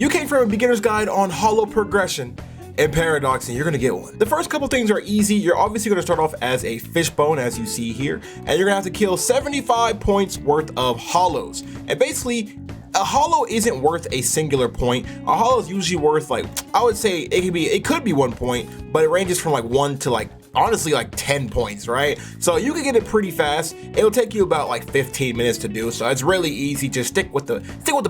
You came from a beginner's guide on hollow progression and paradox, and you're gonna get one. The first couple things are easy. You're obviously gonna start off as a fishbone, as you see here, and you're gonna have to kill 75 points worth of hollows. And basically, a hollow isn't worth a singular point. A hollow is usually worth, like, I would say it could be 1 point, but it ranges from like 1 to like honestly like 10 points, right? So you can get it pretty fast. It'll take you about like 15 minutes to do, so it's really easy. Just stick with the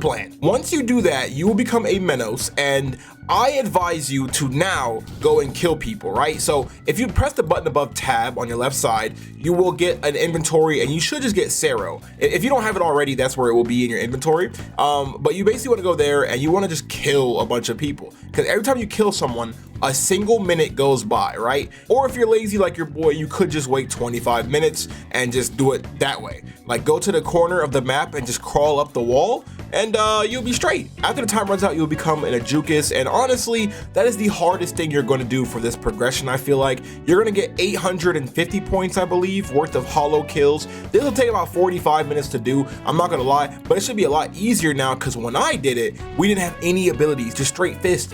plan. Once you do that, you will become a menos, and I advise you to now go and kill people, right? So if you press the button above tab on your left side, you will get an inventory, and you should just get Cero. If you don't have it already, that's where it will be in your inventory. But you basically want to go there and you want to just kill a bunch of people, because every time you kill someone, a single minute goes by, right? Or if you're lazy like your boy, you could just wait 25 minutes and just do it that way. Like, go to the corner of the map and just crawl up the wall, and you'll be straight. After the time runs out, you'll become an adjuchas, and honestly, that is the hardest thing you're going to do for this progression. I feel like you're going to get 850 points, I believe, worth of hollow kills. This will take about 45 minutes to do, I'm not gonna lie, but it should be a lot easier now, because when I did it, we didn't have any abilities, just straight fist.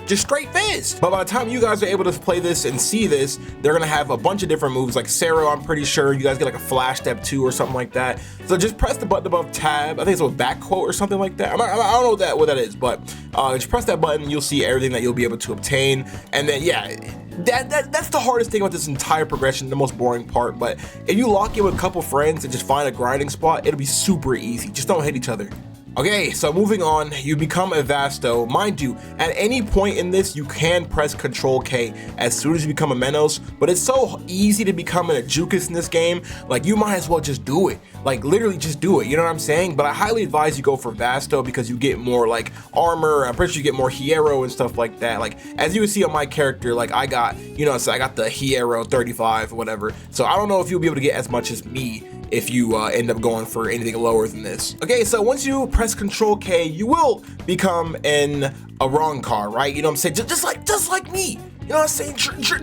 But by the time you guys are able to play this and see this, they're gonna have a bunch of different moves, like Cero, I'm pretty sure you guys get like a flash step 2 or something like that. So just press the button above tab. I think it's a back quote or something like that. I don't know what that is, but just press that button, you'll see everything that you'll be able to obtain. And then yeah, that's the hardest thing about this entire progression, the most boring part. But if you lock in with a couple friends and just find a grinding spot, it'll be super easy. Just don't hit each other. Okay, so moving on, you become a vasto. Mind you, at any point in this, you can press Control K as soon as you become a menos, but it's so easy to become an adjuchas in this game, like you might as well just do it. Like literally just do it, you know what I'm saying? But I highly advise you go for vasto, because you get more like armor, I'm pretty sure you get more hierro and stuff like that. Like as you can see on my character, like I got, so I got the hierro 35 or whatever. So I don't know if you'll be able to get as much as me if you end up going for anything lower than this. Okay, so once you press Control K, you will become an Arrancar, right? You know what I'm saying? Just like me. You know what I'm saying?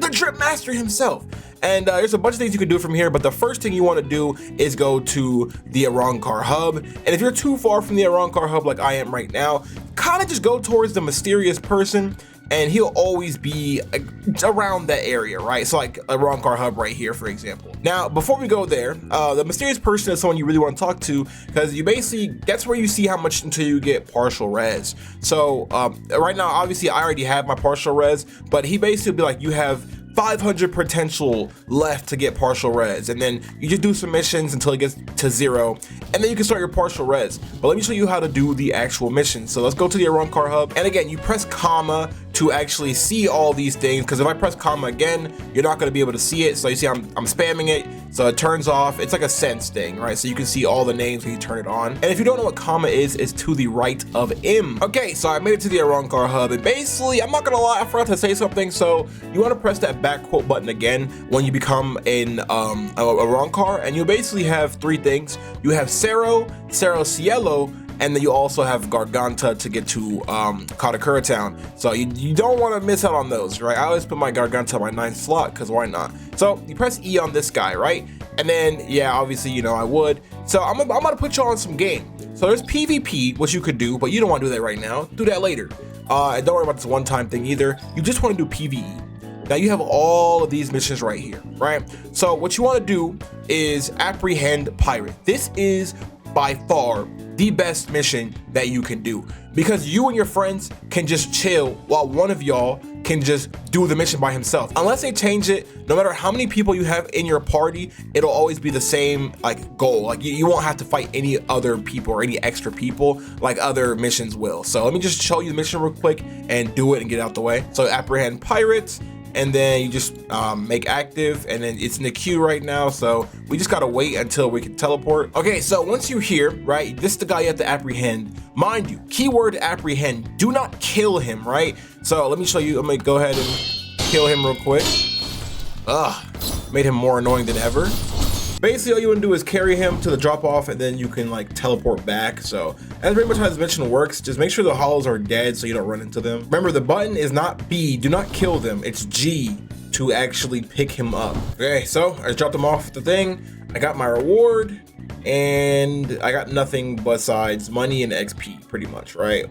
The drip master himself. And there's a bunch of things you can do from here, but the first thing you want to do is go to the Arrancar hub. And if you're too far from the Arrancar hub like I am right now, kind of just go towards the mysterious person, and he'll always be around that area, right? So like a Arrancar hub right here, for example. Now, before we go there, the mysterious person is someone you really want to talk to, because you basically, that's where you see how much until you get partial res. So right now, obviously I already have my partial res, but he basically will be like, you have 500 potential left to get partial res, and then you just do some missions until it gets to 0, and then you can start your partial res. But let me show you how to do the actual mission. So let's go to the Arrancar hub, and again, you press comma to actually see all these things, because if I press comma again, you're not going to be able to see it. So you see I'm spamming it, so it turns off. It's like a sense thing, right? So you can see all the names when you turn it on. And if you don't know what comma is, it's to the right of M. Okay, so I made it to the Arrancar hub, and basically, I'm not gonna lie, I forgot to say something. So you want to press that back quote button again when you become an Arrancar, and you basically have 3 things. You have Cero Cielo, and then you also have Garganta to get to Katakura town. So you don't want to miss out on those, right? I always put my Garganta on my 9th slot, because why not? So you press E on this guy, right? And then, yeah, obviously, I would. So I'm gonna put you on some game. So there's PvP, which you could do, but you don't want to do that right now. Do that later. And don't worry about this one-time thing either. You just want to do PvE. Now you have all of these missions right here, right? So what you want to do is apprehend pirate. This is by far the best mission that you can do, because you and your friends can just chill while one of y'all can just do the mission by himself. Unless they change it, no matter how many people you have in your party, it'll always be the same like goal. Like you won't have to fight any other people or any extra people like other missions will. So let me just show you the mission real quick and do it and get out the way. So apprehend pirates, and then you just make active, and then it's in the queue right now, so we just gotta wait until we can teleport. Okay, so once you're here, right, this is the guy you have to apprehend. Mind you, keyword apprehend, do not kill him, right? So let me show you. I'm gonna go ahead and kill him real quick. Made him more annoying than ever. Basically, all you want to do is carry him to the drop off, and then you can like teleport back. So that's pretty much how this mission works. Just make sure the hollows are dead so you don't run into them. Remember, the button is not B, do not kill them. It's G to actually pick him up. Okay, so I just dropped him off the thing. I got my reward, and I got nothing besides money and XP, pretty much, right?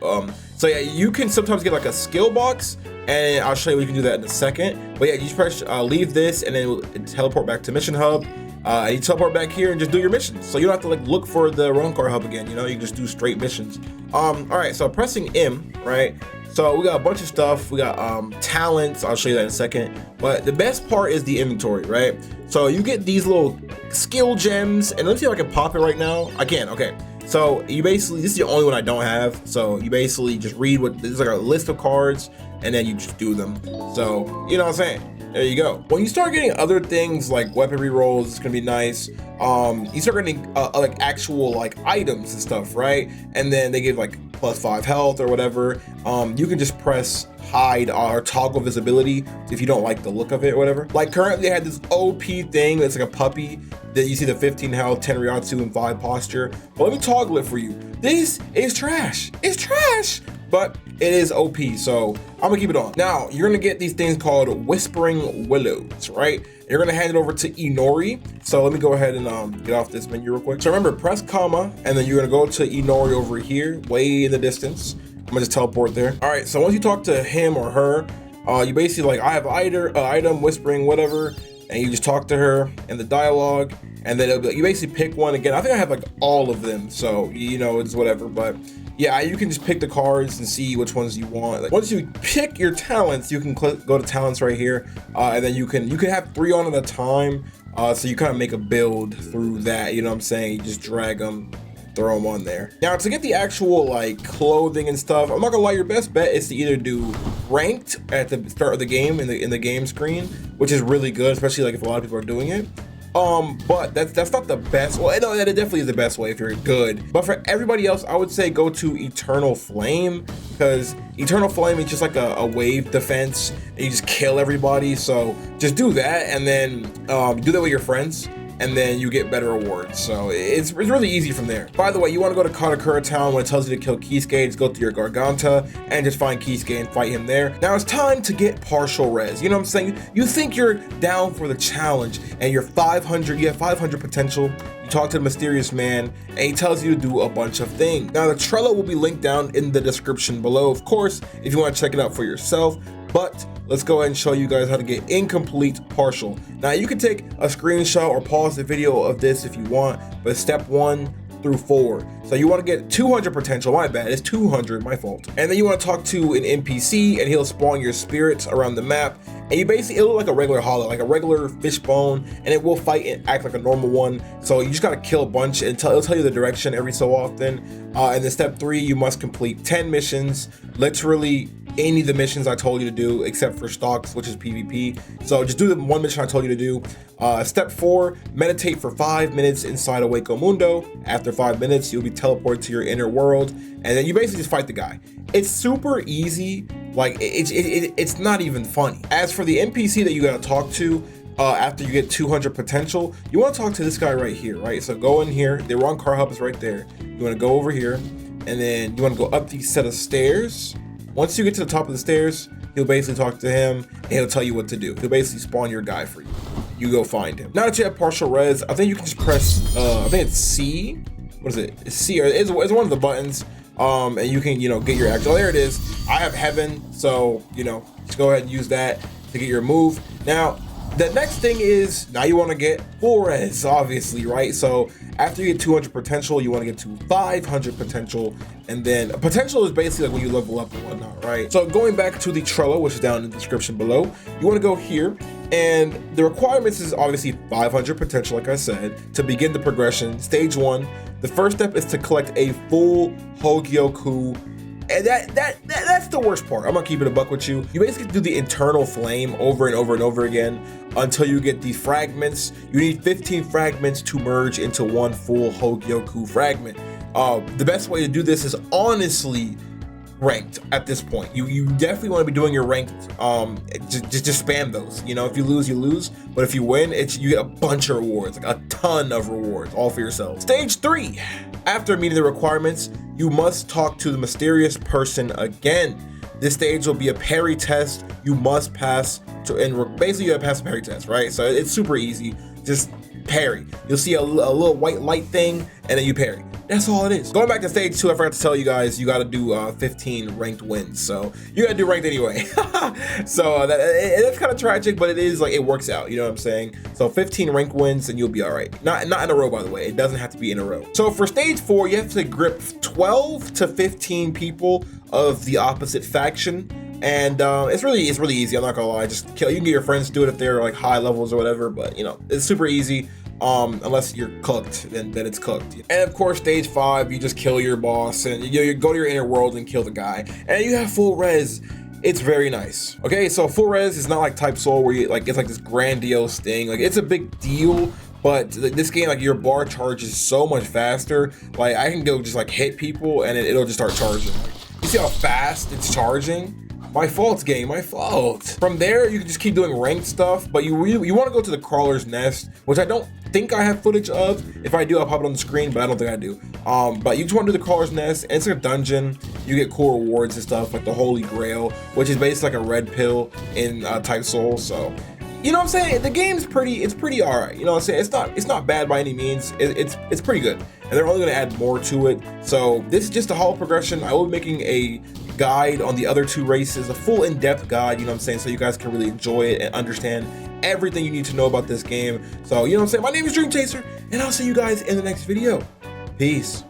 So yeah, you can sometimes get like a skill box, and I'll show you we can do that in a second. But yeah, you just press leave this, and then it'll teleport back to mission hub. You teleport back here and just do your missions, so you don't have to like look for the Arrancar hub again. You know, you can just do straight missions. All right, so pressing M, right? So we got a bunch of stuff. We got talents. I'll show you that in a second. But the best part is the inventory, right? So you get these little skill gems, and let's see if I can pop it right now. I can. Okay. So you basically, this is the only one I don't have. So you basically just read what this is, like a list of cards, and then you just do them. So you know what I'm saying? There you go. When you start getting other things like weapon rerolls, it's gonna be nice. You start getting like actual like items and stuff, right? And then they give like +5 health or whatever. You can just press hide or toggle visibility if you don't like the look of it or whatever. Like currently I had this OP thing that's like a puppy that you see the 15 health, 10 Ryatsu, and 5 posture. But let me toggle it for you. This is trash. It's trash, but it is OP, so I'm gonna keep it on. Now, you're gonna get these things called Whispering Willows, right? You're gonna hand it over to Inori. So let me go ahead and get off this menu real quick. So remember, press comma, and then you're gonna go to Inori over here, way in the distance. I'm gonna just teleport there. All right, so once you talk to him or her, you basically like, I have item, whispering, whatever, and you just talk to her in the dialogue, and then it'll be, you basically pick one again. I think I have like all of them, so you know, it's whatever, but yeah, you can just pick the cards and see which ones you want. Like, once you pick your talents, you can go to talents right here, and then you can have 3 on at a time. So you kind of make a build through that. You know what I'm saying? You just drag them, throw them on there. Now to get the actual like clothing and stuff, I'm not gonna lie, your best bet is to either do ranked at the start of the game in the game screen, which is really good, especially like if a lot of people are doing it. But that's not the best. Well, no, that it definitely is the best way if you're good. But for everybody else, I would say go to Eternal Flame, because Eternal Flame is just like a wave defense, and you just kill everybody. So just do that, and then do that with your friends, and then you get better rewards. So it's really easy from there. By the way, you want to go to Katakura Town when it tells you to kill Kisuke, just go through your Garganta and just find Kisuke and fight him there. Now it's time to get partial res. You know what I'm saying? You think you're down for the challenge and you're 500, you have 500 potential. You talk to the mysterious man and he tells you to do a bunch of things. Now the Trello will be linked down in the description below, of course, if you want to check it out for yourself. But let's go ahead and show you guys how to get incomplete partial. Now you can take a screenshot or pause the video of this if you want, but step 1 through 4. So you want to get 200 potential, my bad, it's 200, my fault. And then you want to talk to an NPC and he'll spawn your spirits around the map. And you basically, it'll look like a regular hollow, like a regular fishbone, and it will fight and act like a normal one. So you just gotta kill a bunch and it'll tell you the direction every so often. And then step 3, you must complete 10 missions, literally any of the missions I told you to do except for stocks, which is PvP. So just do the one mission I told you to do. Step 4, meditate for 5 minutes inside a Hueco Mundo. After 5 minutes, you'll be teleported to your inner world, and then you basically just fight the guy. It's super easy, like it's not even funny. As for the NPC that you gotta talk to, after you get 200 potential, you want to talk to this guy right here, right? So go in here, the Arrancar hub is right there. You want to go over here, and then you want to go up these set of stairs. Once you get to the top of the stairs, he'll basically talk to him and he'll tell you what to do. He'll basically spawn your guy for you. You go find him. Now that you have partial res, I think you can just press, I think it's C. What is it? It's C, or it's one of the buttons. And you can, get your actual, oh, there it is. I have heaven, so, just go ahead and use that to get your move. Now, the next thing is, now you want to get full res, obviously, right? So after you get 200 potential, you want to get to 500 potential, and then potential is basically like when you level up and whatnot, right? So going back to the Trello, which is down in the description below, you want to go here, and the requirements is obviously 500 potential, like I said, to begin the progression. Stage 1, the first step is to collect a full Hogyoku. And that's the worst part. I'm gonna keep it a buck with you. You basically do the internal flame over and over and over again until you get these fragments. You need 15 fragments to merge into one full Hogyoku fragment. The best way to do this is honestly ranked at this point. You definitely want to be doing your ranked. Just spam those. If you lose, you lose. But if you win, you get a bunch of rewards, like a ton of rewards, all for yourself. Stage 3. After meeting the requirements, you must talk to the mysterious person again. This stage will be a parry test. You must pass and basically you have to pass a parry test, right? So it's super easy. Just parry. You'll see a little white light thing, and then you parry. That's all it is. Going back to stage 2, I forgot to tell you guys, you got to do 15 ranked wins. So you got to do ranked anyway. So that's kind of tragic, but it is like, it works out. You know what I'm saying? So 15 ranked wins and you'll be all right. Not in a row, by the way. It doesn't have to be in a row. So for stage 4, you have to grip 12 to 15 people of the opposite faction. And it's really easy. I'm not gonna lie. Just kill. You can get your friends to do it if they're like high levels or whatever. But you know, it's super easy. Unless you're cooked, then it's cooked. And of course, stage 5, you just kill your boss and you go to your inner world and kill the guy, and you have full res. It's very nice. Okay, so full res is not like Type Soul where you like it's like this grandiose thing. Like it's a big deal, but this game, like your bar charges so much faster. Like I can go just like hit people and it'll just start charging. Like, you see how fast it's charging? My fault, game, my fault. From there, you can just keep doing ranked stuff, but you want to go to the Crawler's Nest, which I don't think I have footage of. If I do, I'll pop it on the screen, but I don't think I do. But you just want to do the Crawler's Nest, and it's like a dungeon. You get cool rewards and stuff, like the Holy Grail, which is basically like a red pill in Type Soul. So, you know what I'm saying? The game's pretty all right. You know what I'm saying? It's not bad by any means. It's pretty good, and they're only gonna add more to it. So this is just a hollow progression. I will be making a guide on the other 2 races, a full in-depth guide, you know what I'm saying, so you guys can really enjoy it and understand everything you need to know about this game. So, you know what I'm saying, my name is Dream Chaser, and I'll see you guys in the next video. Peace.